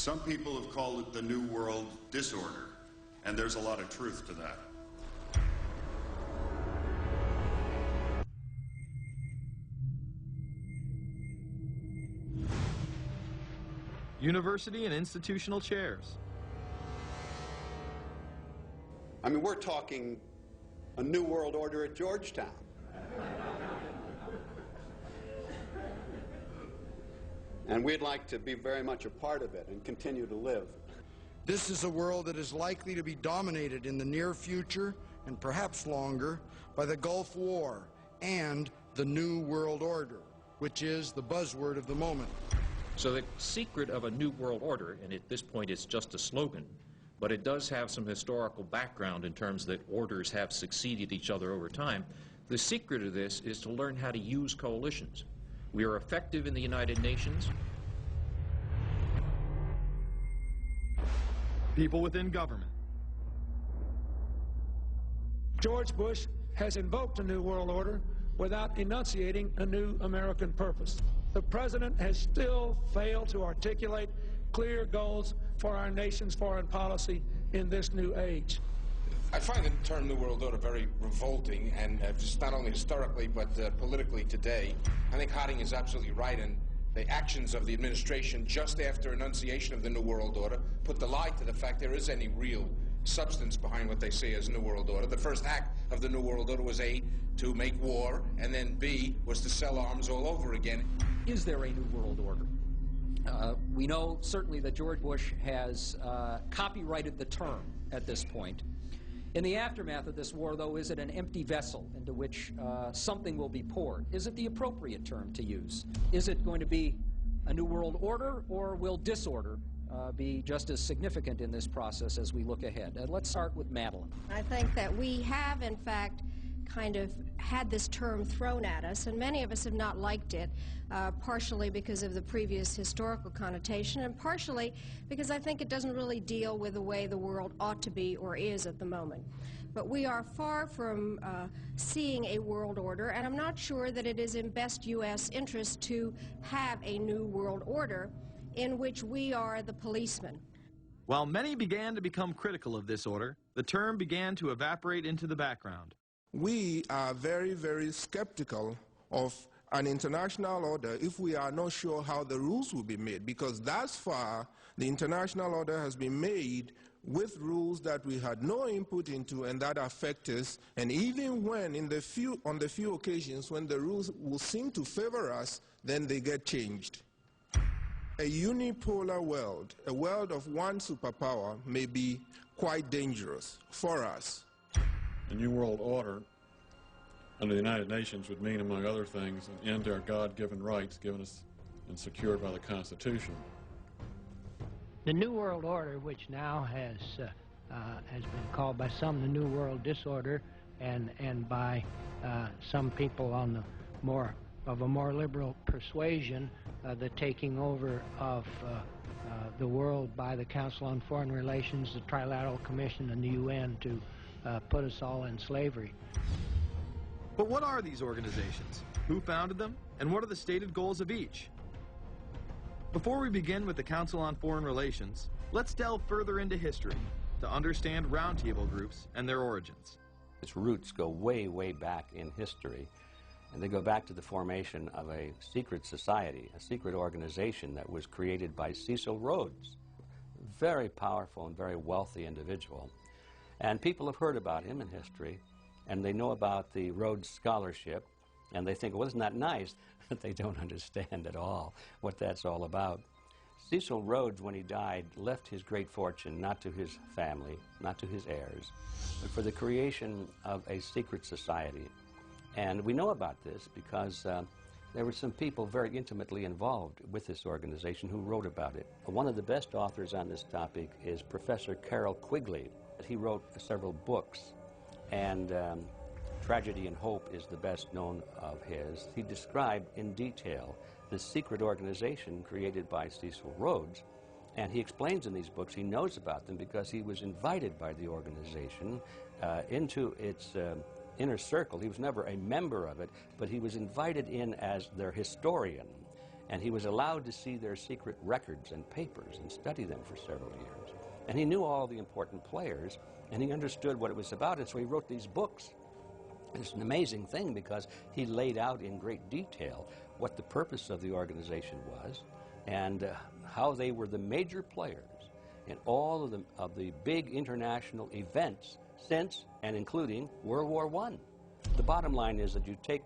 Some people have called it the New World Disorder, and there's a lot of truth to that. University and institutional chairs. I mean, we're talking a new world order at Georgetown. And we'd like to be very much a part of it and continue to live. This is a world that is likely to be dominated in the near future, and perhaps longer, by the Gulf War and the New World Order, which is the buzzword of the moment. So the secret of a New World Order, and at this point it's just a slogan, but it does have some historical background in terms that orders have succeeded each other over time. The secret of this is to learn how to use coalitions. We are effective in the United Nations. People within government. George Bush has invoked a new world order without enunciating a new American purpose. The president has still failed to articulate clear goals for our nation's foreign policy in this new age. I find the term New World Order very revolting, and just not only historically but politically today. I think Harding is absolutely right, and the actions of the administration just after enunciation of the New World Order put the lie to the fact there is any real substance behind what they say as New World Order. The first act of the New World Order was A, to make war, and then B, was to sell arms all over again. Is there a New World Order? We know certainly that George Bush has copyrighted the term at this point. In the aftermath of this war, though, is it an empty vessel into which something will be poured? Is it the appropriate term to use? Is it going to be a New World Order, or will disorder be just as significant in this process as we look ahead? Let's start with Madeline. I think that we have, in fact, kind of had this term thrown at us, and many of us have not liked it, partially because of the previous historical connotation, and partially because I think it doesn't really deal with the way the world ought to be or is at the moment. But we are far from seeing a world order, and I'm not sure that it is in best U.S. interest to have a new world order in which we are the policeman. While many began to become critical of this order, the term began to evaporate into the background. We are very, very skeptical of an international order if we are not sure how the rules will be made, because thus far the international order has been made with rules that we had no input into and that affect us, and even when on the few occasions when the rules will seem to favor us, then they get changed. A unipolar world, a world of one superpower, may be quite dangerous for us. The New World Order under the United Nations would mean, among other things, an end to our God-given rights given us and secured by the Constitution. The New World Order, which now has been called by some the New World Disorder, and by some people on a more liberal persuasion, the taking over of the world by the Council on Foreign Relations, the Trilateral Commission, and the UN to put us all in slavery. But what are these organizations? Who founded them? And what are the stated goals of each? Before we begin with the Council on Foreign Relations, let's delve further into history to understand roundtable groups and their origins. Its roots go way, way back in history, and they go back to the formation of a secret society, a secret organization that was created by Cecil Rhodes, a very powerful and very wealthy individual. And people have heard about him in history, and they know about the Rhodes Scholarship, and they think, well, isn't that nice? But they don't understand at all what that's all about. Cecil Rhodes, when he died, left his great fortune not to his family, not to his heirs, but for the creation of a secret society. And we know about this because there were some people very intimately involved with this organization who wrote about it. One of the best authors on this topic is Professor Carroll Quigley. He wrote several books, and Tragedy and Hope is the best known of his. He described in detail the secret organization created by Cecil Rhodes, and he explains in these books he knows about them because he was invited by the organization into its inner circle. He was never a member of it, but he was invited in as their historian. And he was allowed to see their secret records and papers and study them for several years. And he knew all the important players, and he understood what it was about, and so he wrote these books. It's an amazing thing because he laid out in great detail what the purpose of the organization was and how they were the major players in all of the big international events since and including World War I. The bottom line is that you take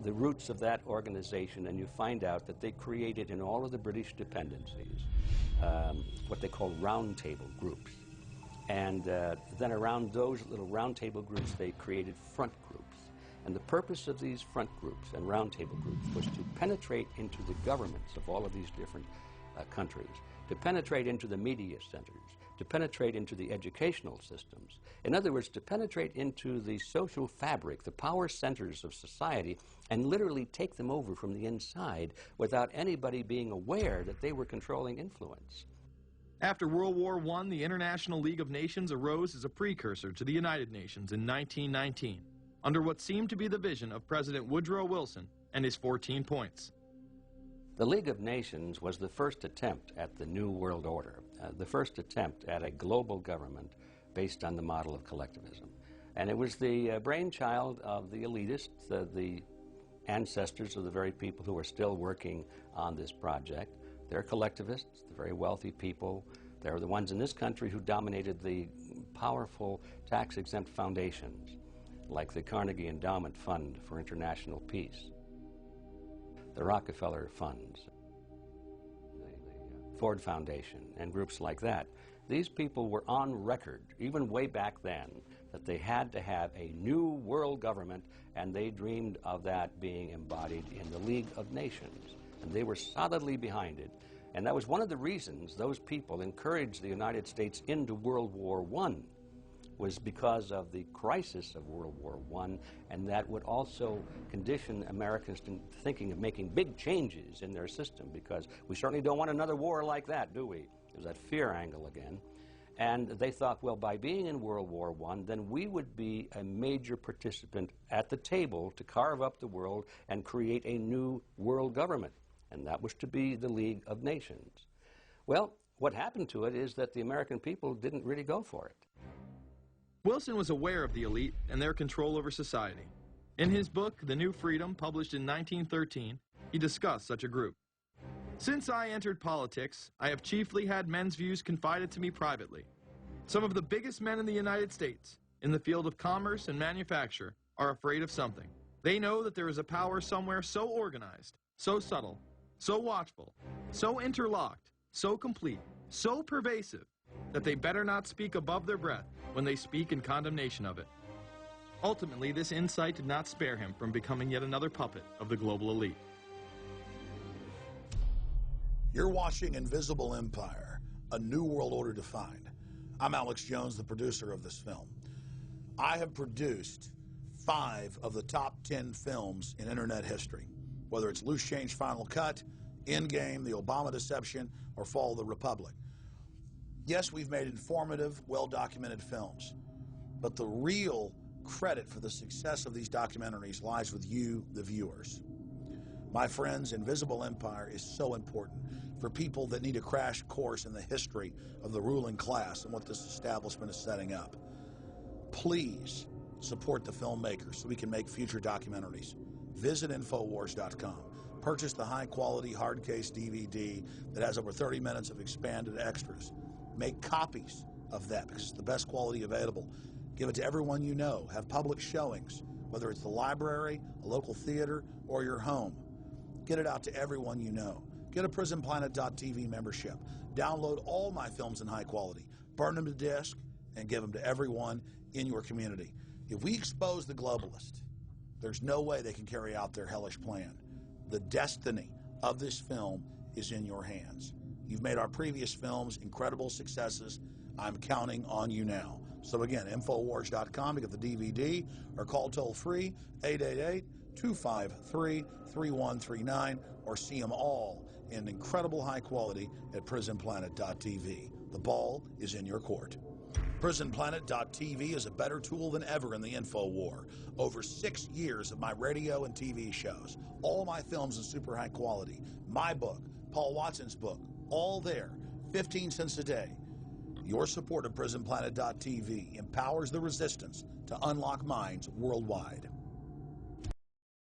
the roots of that organization and you find out that they created in all of the British dependencies what they call roundtable groups. And then around those little roundtable groups, they created front groups. And the purpose of these front groups and roundtable groups was to penetrate into the governments of all of these different countries, to penetrate into the media centers, to penetrate into the educational systems. In other words, to penetrate into the social fabric, the power centers of society, and literally take them over from the inside without anybody being aware that they were controlling influence. After World War I, the International League of Nations arose as a precursor to the United Nations in 1919, under what seemed to be the vision of President Woodrow Wilson and his 14 points. The League of Nations was the first attempt at the New World Order, the first attempt at a global government based on the model of collectivism. And it was the brainchild of the elitists, the ancestors of the very people who are still working on this project. They're collectivists, the very wealthy people. They're the ones in this country who dominated the powerful tax-exempt foundations, like the Carnegie Endowment Fund for International Peace, the Rockefeller Funds, the Ford Foundation, and groups like that. These people were on record, even way back then, that they had to have a new world government, and they dreamed of that being embodied in the League of Nations. And they were solidly behind it. And that was one of the reasons those people encouraged the United States into World War I, was because of the crisis of World War I, and that would also condition Americans to thinking of making big changes in their system, because we certainly don't want another war like that, do we? There's that fear angle again. And they thought, well, by being in World War I, then we would be a major participant at the table to carve up the world and create a new world government. And that was to be the League of Nations. Well, what happened to it is that the American people didn't really go for it. Wilson was aware of the elite and their control over society. In his book, The New Freedom, published in 1913, he discussed such a group. Since I entered politics, I have chiefly had men's views confided to me privately. Some of the biggest men in the United States, in the field of commerce and manufacture, are afraid of something. They know that there is a power somewhere so organized, so subtle, so watchful, so interlocked, so complete, so pervasive, that they better not speak above their breath when they speak in condemnation of it. Ultimately, this insight did not spare him from becoming yet another puppet of the global elite. You're watching Invisible Empire, A New World Order Defined. I'm Alex Jones, the producer of this film. I have produced 5 of the top 10 films in internet history, whether it's Loose Change Final Cut, Endgame, The Obama Deception, or Fall of the Republic. Yes, we've made informative, well-documented films, but the real credit for the success of these documentaries lies with you, the viewers. My friends, Invisible Empire is so important for people that need a crash course in the history of the ruling class and what this establishment is setting up. Please support the filmmakers so we can make future documentaries. Visit Infowars.com. Purchase the high-quality hard case DVD that has over 30 minutes of expanded extras. Make copies of that because it's the best quality available. Give it to everyone you know. Have public showings, whether it's the library, a local theater, or your home. Get it out to everyone you know. Get a PrisonPlanet.tv membership. Download all my films in high quality. Burn them to disk and give them to everyone in your community. If we expose the globalist, there's no way they can carry out their hellish plan. The destiny of this film is in your hands. You've made our previous films incredible successes. I'm counting on you now. So again, Infowars.com to get the DVD or call toll-free 888-253-3139 or see them all in incredible high quality at PrisonPlanet.tv. The ball is in your court. PrisonPlanet.tv is a better tool than ever in the info war. Over 6 years of my radio and TV shows, all my films in super high quality, my book, Paul Watson's book, all there, 15 cents a day. Your support of PrisonPlanet.tv empowers the resistance to unlock minds worldwide.